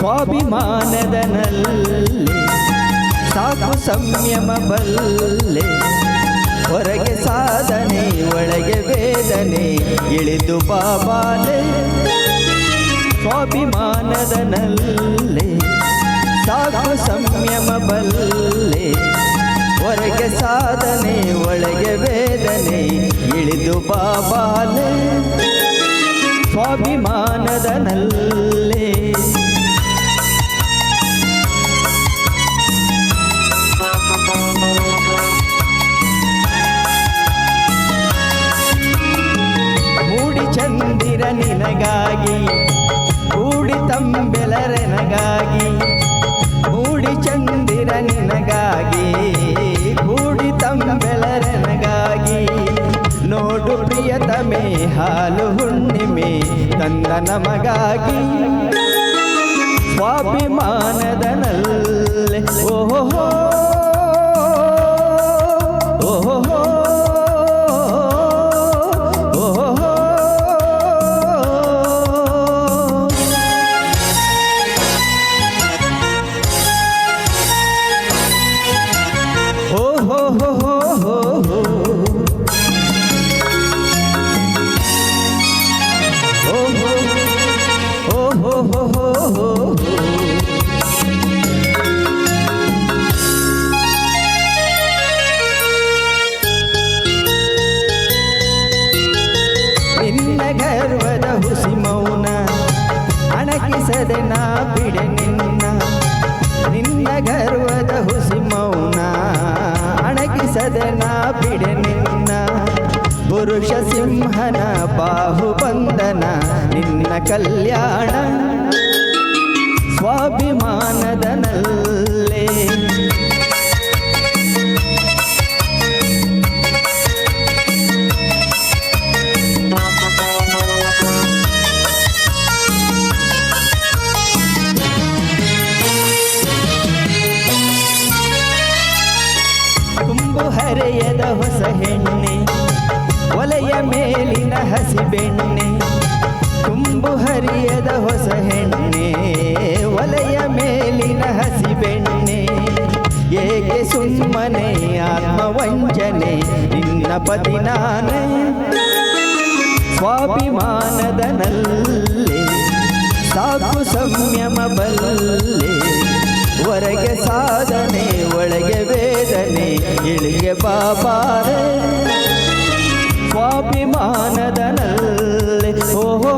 ಸ್ವಾಭಿಮಾನದ ನಲ್ಲೆ ಸಾಕು ಸಂಯಮ ಬಲ್ಲೆ ಹೊರಗೆ ಸಾಧನೆ ಒಳಗೆ ವೇದನೆ ಇಳಿದು ಬಾಬಾಲೆ ಸ್ವಾಭಿಮಾನದ ನಲ್ಲೆ ಸಾಕು ಸಂಯಮ ಬಲ್ಲೆ ಹೊರಗೆ ಸಾಧನೆ ಒಳಗೆ ವೇದನೆ ಇಳಿದು ಬಾಬಾಲೆ ಸ್ವಾಭಿಮಾನದ ನಲ್ಲೆ ಮೂಡಿ ಚಂದಿರ ನಿನಗಾಗಿ ಕೂಡಿ ತಂಬೆಲರೆನಗಾಗಿ ಮೂಡಿ ಚಂದಿರ ನಿನಗಾಗಿ ಕೂಡಿ ತಂಬೆಲರೆನಗಾಗಿ ನೋಡು ಪ್ರಿಯತಮೆ ಹಾಲು ಹುಣ್ಣಿಮೆ ತಂದ ನಮಗಾಗಿ ಸ್ವಾಭಿಮಾನದ ನಲ್ಲೆ ಓಹೋ ಓಹೋ ನಿನ್ನ ಗರ್ವದ ಹುಸಿ ಮೌನ ಅಣಕಿಸದೆ ನಾ ಬಿಡೆ ನಿನ್ನ ನಿನ್ನ ಗರ್ವದ ಹುಸಿ ಮೌನ ಅಣಕಿಸದೆ ನಾ ಬಿಡೆ ನಿನ್ನ ಪುರುಷ ಸಿಂಹನ ಬಾಹುಬಂಧನ ನಿನ್ನ ಕಲ್ಯಾಣ ಸ್ವಾಭಿಮಾನದ ನಲ್ಲೆ ತುಂಬು ಹರೆಯದ ಹೊಸ ಹೆಣ್ಣೆ ಒಲೆಯ ಮೇಲಿನ ಹಸಿ ಬೆಣ್ಣೆ ತುಂಬು ಹರಿಯದ ಹೊಸ ಹೆಣ್ಣೆ ಒಲೆಯ ಮೇಲಿನ ಹಸಿ ಬೆಣ್ಣೆ ಏಕೆ ಸುಮ್ಮನೆ ಆತ್ಮವಂಚನೆ ನಿನ್ನ ಪತಿ ನಾನೇ ಸ್ವಾಭಿಮಾನದ ನಲ್ಲೆ ಸಾಕು ಸಂಯಮ ಬಲ್ಲೆ ಹೊರಗೆ ಸಾಧನೆ ಒಳಗೆ ವೇದನೆ ಇಳಿಗೆ ಬಾಬಾರೆ ಸ್ವಾಭಿಮಾನದ ನಲ್ಲೆ ಓಹೋ